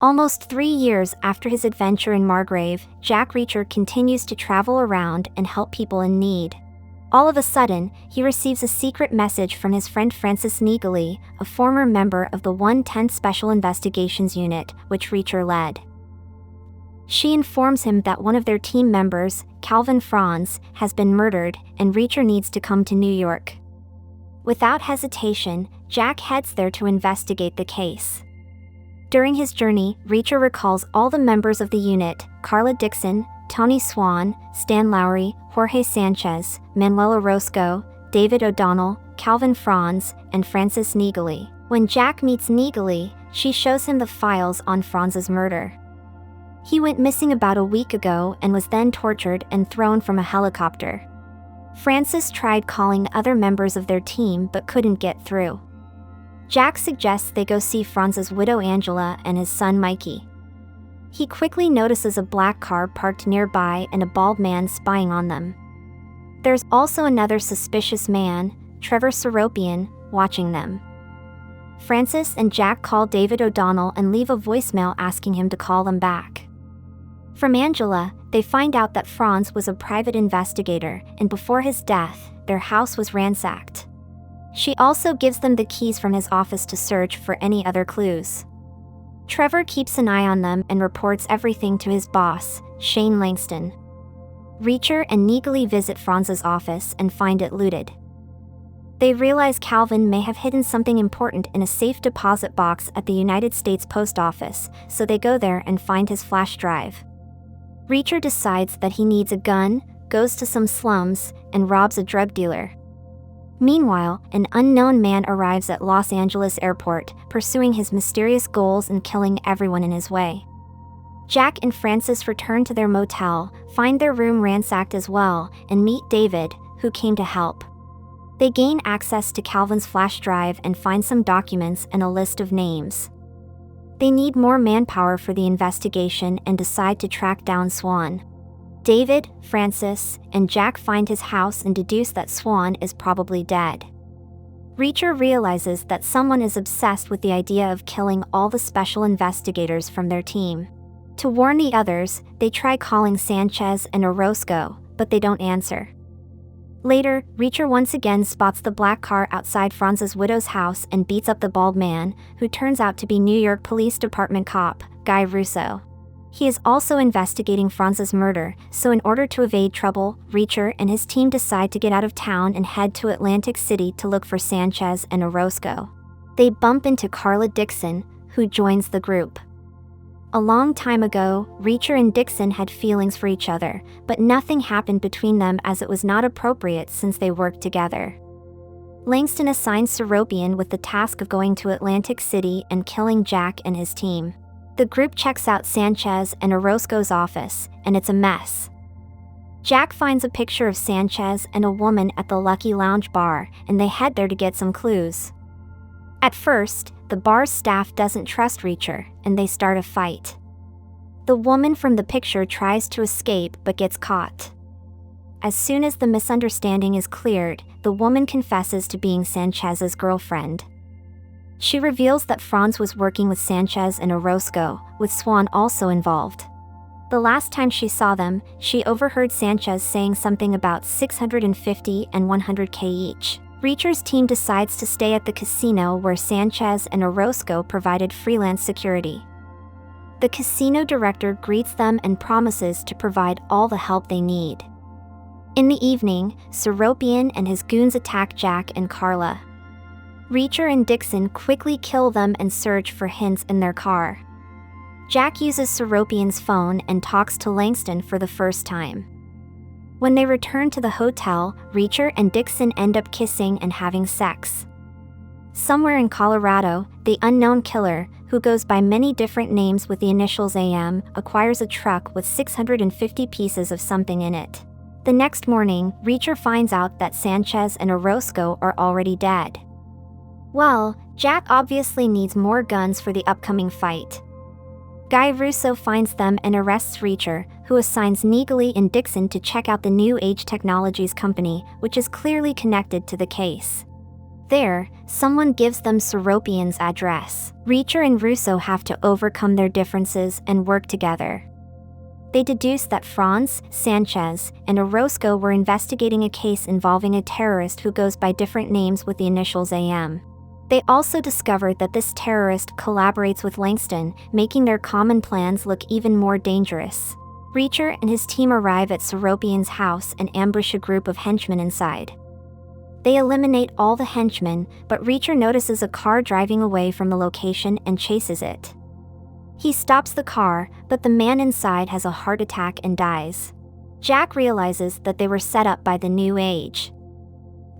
Almost 3 years after his adventure in Margrave, Jack Reacher continues to travel around and help people in need. All of a sudden, he receives a secret message from his friend Frances Neagley, a former member of the 110th Special Investigations Unit, which Reacher led. She informs him that one of their team members, Calvin Franz, has been murdered, and Reacher needs to come to New York. Without hesitation, Jack heads there to investigate the case. During his journey, Reacher recalls all the members of the unit: Carla Dixon, Tony Swan, Stan Lowry, Jorge Sanchez, Manuel Orozco, David O'Donnell, Calvin Franz, and Frances Neagley. When Jack meets Neagley, she shows him the files on Franz's murder. He went missing about a week ago and was then tortured and thrown from a helicopter. Frances tried calling other members of their team but couldn't get through. Jack suggests they go see Franz's widow Angela and his son Mikey. He quickly notices a black car parked nearby and a bald man spying on them. There's also another suspicious man, Trevor Seropian, watching them. Frances and Jack call David O'Donnell and leave a voicemail asking him to call them back. From Angela, they find out that Franz was a private investigator, and before his death, their house was ransacked. She also gives them the keys from his office to search for any other clues. Trevor keeps an eye on them and reports everything to his boss, Shane Langston. Reacher and Neagley visit Franz's office and find it looted. They realize Calvin may have hidden something important in a safe deposit box at the United States Post Office, so they go there and find his flash drive. Reacher decides that he needs a gun, goes to some slums, and robs a drug dealer. Meanwhile, an unknown man arrives at Los Angeles Airport, pursuing his mysterious goals and killing everyone in his way. Jack and Frances return to their motel, find their room ransacked as well, and meet David, who came to help. They gain access to Calvin's flash drive and find some documents and a list of names. They need more manpower for the investigation and decide to track down Swan. David, Frances, and Jack find his house and deduce that Swan is probably dead. Reacher realizes that someone is obsessed with the idea of killing all the special investigators from their team. To warn the others, they try calling Sanchez and Orozco, but they don't answer. Later, Reacher once again spots the black car outside Franz's widow's house and beats up the bald man, who turns out to be New York Police Department cop, Guy Russo. He is also investigating Franz's murder, so in order to evade trouble, Reacher and his team decide to get out of town and head to Atlantic City to look for Sanchez and Orozco. They bump into Carla Dixon, who joins the group. A long time ago, Reacher and Dixon had feelings for each other, but nothing happened between them as it was not appropriate since they worked together. Langston assigns Seropian with the task of going to Atlantic City and killing Jack and his team. The group checks out Sanchez and Orozco's office, and it's a mess. Jack finds a picture of Sanchez and a woman at the Lucky Lounge bar, and they head there to get some clues. At first, the bar's staff doesn't trust Reacher, and they start a fight. The woman from the picture tries to escape but gets caught. As soon as the misunderstanding is cleared, the woman confesses to being Sanchez's girlfriend. She reveals that Franz was working with Sanchez and Orozco, with Swan also involved. The last time she saw them, she overheard Sanchez saying something about $650 and $100K each. Reacher's team decides to stay at the casino where Sanchez and Orozco provided freelance security. The casino director greets them and promises to provide all the help they need. In the evening, Seropian and his goons attack Jack and Carla. Reacher and Dixon quickly kill them and search for hints in their car. Jack uses Seropian's phone and talks to Langston for the first time. When they return to the hotel, Reacher and Dixon end up kissing and having sex. Somewhere in Colorado, the unknown killer, who goes by many different names with the initials AM, acquires a truck with 650 pieces of something in it. The next morning, Reacher finds out that Sanchez and Orozco are already dead. Well, Jack obviously needs more guns for the upcoming fight. Guy Russo finds them and arrests Reacher, who assigns Neagley and Dixon to check out the New Age Technologies company, which is clearly connected to the case. There, someone gives them Seropian's address. Reacher and Russo have to overcome their differences and work together. They deduce that Franz, Sanchez, and Orozco were investigating a case involving a terrorist who goes by different names with the initials AM. They also discovered that this terrorist collaborates with Langston, making their common plans look even more dangerous. Reacher and his team arrive at Seropian's house and ambush a group of henchmen inside. They eliminate all the henchmen, but Reacher notices a car driving away from the location and chases it. He stops the car, but the man inside has a heart attack and dies. Jack realizes that they were set up by the New Age.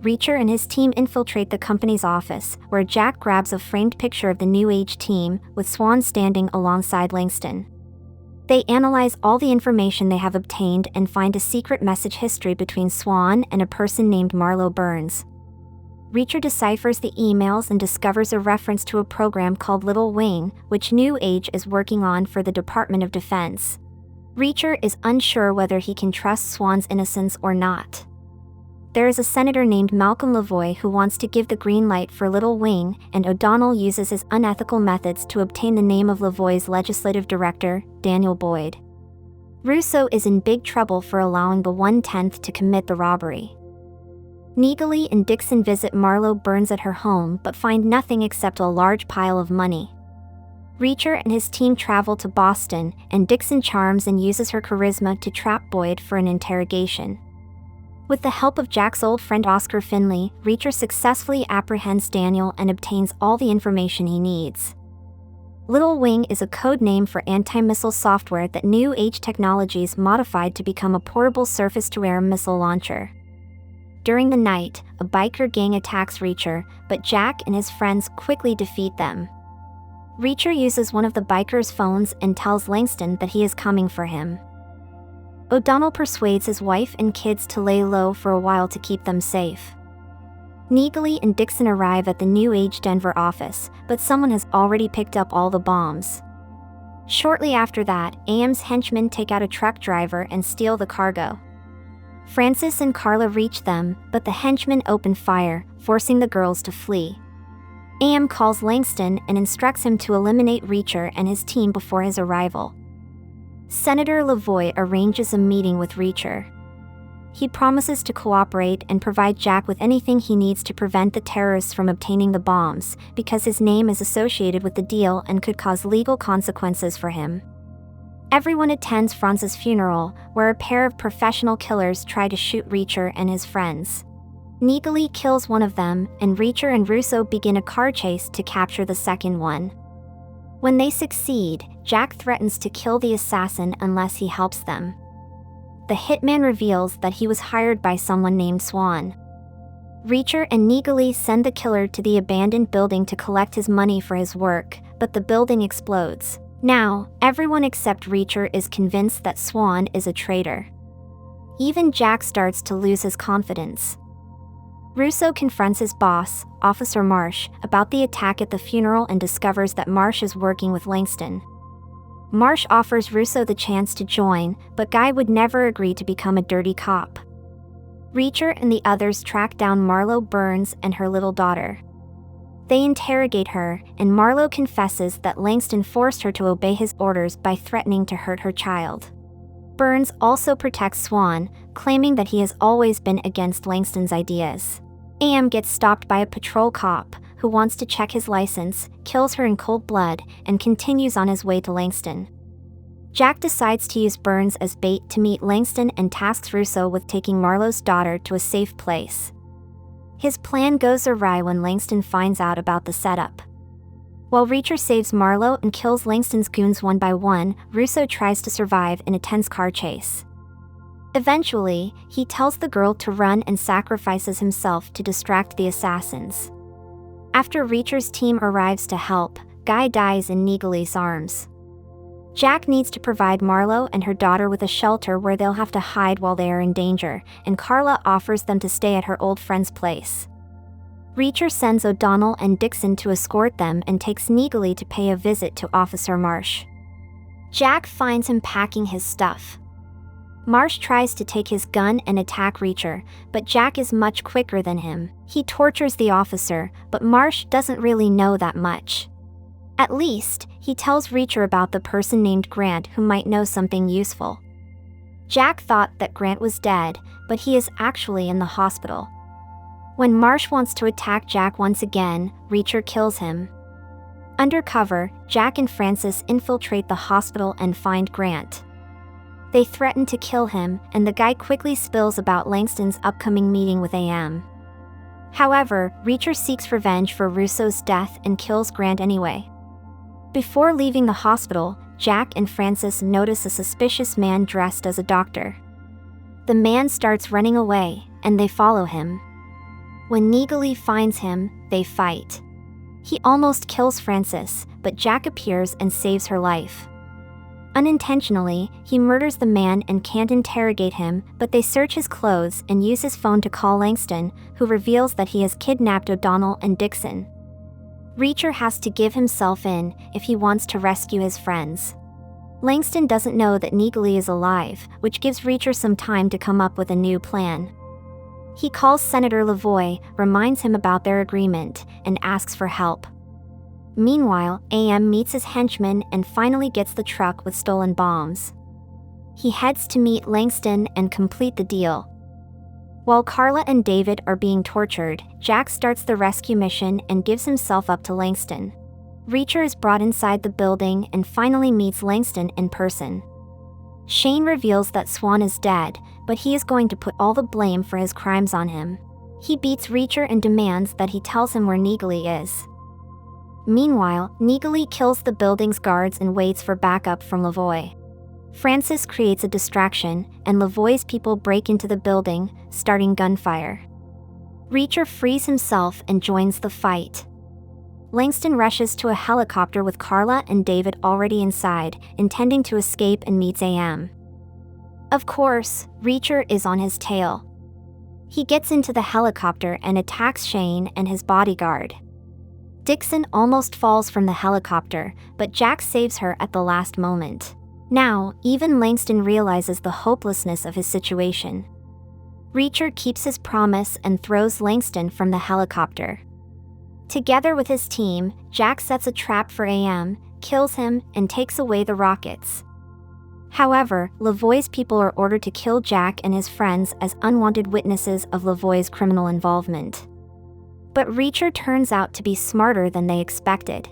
Reacher and his team infiltrate the company's office, where Jack grabs a framed picture of the New Age team, with Swan standing alongside Langston. They analyze all the information they have obtained and find a secret message history between Swan and a person named Marlo Burns. Reacher deciphers the emails and discovers a reference to a program called Little Wing, which New Age is working on for the Department of Defense. Reacher is unsure whether he can trust Swan's innocence or not. There is a senator named Malcolm Lavoie who wants to give the green light for Little Wing, and O'Donnell uses his unethical methods to obtain the name of Lavoie's legislative director, Daniel Boyd. Russo is in big trouble for allowing the 1/10th to commit the robbery. Neagley and Dixon visit Marlo Burns at her home but find nothing except a large pile of money. Reacher and his team travel to Boston, and Dixon charms and uses her charisma to trap Boyd for an interrogation. With the help of Jack's old friend Oscar Finley, Reacher successfully apprehends Daniel and obtains all the information he needs. Little Wing is a code name for anti-missile software that New Age Technologies modified to become a portable surface-to-air missile launcher. During the night, a biker gang attacks Reacher, but Jack and his friends quickly defeat them. Reacher uses one of the bikers' phones and tells Langston that he is coming for him. O'Donnell persuades his wife and kids to lay low for a while to keep them safe. Neagley and Dixon arrive at the New Age Denver office, but someone has already picked up all the bombs. Shortly after that, AM's henchmen take out a truck driver and steal the cargo. Francis and Carla reach them, but the henchmen open fire, forcing the girls to flee. AM calls Langston and instructs him to eliminate Reacher and his team before his arrival. Senator Lavoie arranges a meeting with Reacher. He promises to cooperate and provide Jack with anything he needs to prevent the terrorists from obtaining the bombs, because his name is associated with the deal and could cause legal consequences for him. Everyone attends Franz's funeral, where a pair of professional killers try to shoot Reacher and his friends. Neagley kills one of them, and Reacher and Russo begin a car chase to capture the second one. When they succeed, Jack threatens to kill the assassin unless he helps them. The hitman reveals that he was hired by someone named Swan. Reacher and Neagley send the killer to the abandoned building to collect his money for his work, but the building explodes. Now, everyone except Reacher is convinced that Swan is a traitor. Even Jack starts to lose his confidence. Russo confronts his boss, Officer Marsh, about the attack at the funeral and discovers that Marsh is working with Langston. Marsh offers Russo the chance to join, but Guy would never agree to become a dirty cop. Reacher and the others track down Marlo Burns and her little daughter. They interrogate her, and Marlo confesses that Langston forced her to obey his orders by threatening to hurt her child. Burns also protects Swan, claiming that he has always been against Langston's ideas. AM gets stopped by a patrol cop, who wants to check his license, kills her in cold blood, and continues on his way to Langston. Jack decides to use Burns as bait to meet Langston and tasks Russo with taking Marlo's daughter to a safe place. His plan goes awry when Langston finds out about the setup. While Reacher saves Marlo and kills Langston's goons one by one, Russo tries to survive in a tense car chase. Eventually, he tells the girl to run and sacrifices himself to distract the assassins. After Reacher's team arrives to help, Guy dies in Neagley's arms. Jack needs to provide Marlo and her daughter with a shelter where they'll have to hide while they are in danger, and Carla offers them to stay at her old friend's place. Reacher sends O'Donnell and Dixon to escort them and takes Neagley to pay a visit to Officer Marsh. Jack finds him packing his stuff. Marsh tries to take his gun and attack Reacher, but Jack is much quicker than him. He tortures the officer, but Marsh doesn't really know that much. At least, he tells Reacher about the person named Grant who might know something useful. Jack thought that Grant was dead, but he is actually in the hospital. When Marsh wants to attack Jack once again, Reacher kills him. Undercover, Jack and Francis infiltrate the hospital and find Grant. They threaten to kill him, and the guy quickly spills about Langston's upcoming meeting with AM. However, Reacher seeks revenge for Russo's death and kills Grant anyway. Before leaving the hospital, Jack and Francis notice a suspicious man dressed as a doctor. The man starts running away, and they follow him. When Neagley finds him, they fight. He almost kills Francis, but Jack appears and saves her life. Unintentionally, he murders the man and can't interrogate him, but they search his clothes and use his phone to call Langston, who reveals that he has kidnapped O'Donnell and Dixon. Reacher has to give himself in if he wants to rescue his friends. Langston doesn't know that Neagley is alive, which gives Reacher some time to come up with a new plan. He calls Senator Lavoie, reminds him about their agreement, and asks for help. Meanwhile, AM meets his henchmen and finally gets the truck with stolen bombs. He heads to meet Langston and complete the deal. While Carla and David are being tortured, Jack starts the rescue mission and gives himself up to Langston. Reacher is brought inside the building and finally meets Langston in person. Shane reveals that Swan is dead, but he is going to put all the blame for his crimes on him. He beats Reacher and demands that he tells him where Neagley is. Meanwhile, Neagley kills the building's guards and waits for backup from Lavoie. Francis creates a distraction, and Lavoie's people break into the building, starting gunfire. Reacher frees himself and joins the fight. Langston rushes to a helicopter with Carla and David already inside, intending to escape, and meets AM. Of course, Reacher is on his tail. He gets into the helicopter and attacks Shane and his bodyguard. Dixon almost falls from the helicopter, but Jack saves her at the last moment. Now, even Langston realizes the hopelessness of his situation. Reacher keeps his promise and throws Langston from the helicopter. Together with his team, Jack sets a trap for AM, kills him, and takes away the rockets. However, Lavoie's people are ordered to kill Jack and his friends as unwanted witnesses of Lavoie's criminal involvement. But Reacher turns out to be smarter than they expected.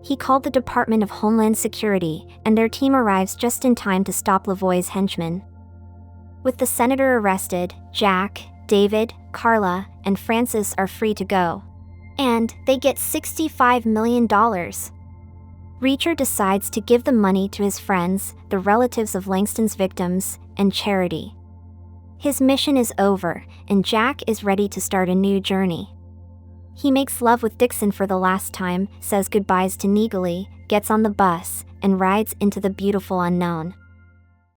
He called the Department of Homeland Security, and their team arrives just in time to stop Lavoie's henchmen. With the senator arrested, Jack, David, Carla, and Francis are free to go. And they get $65 million. Reacher decides to give the money to his friends, the relatives of Langston's victims, and charity. His mission is over, and Jack is ready to start a new journey. He makes love with Dixon for the last time, says goodbyes to Neagley, gets on the bus, and rides into the beautiful unknown.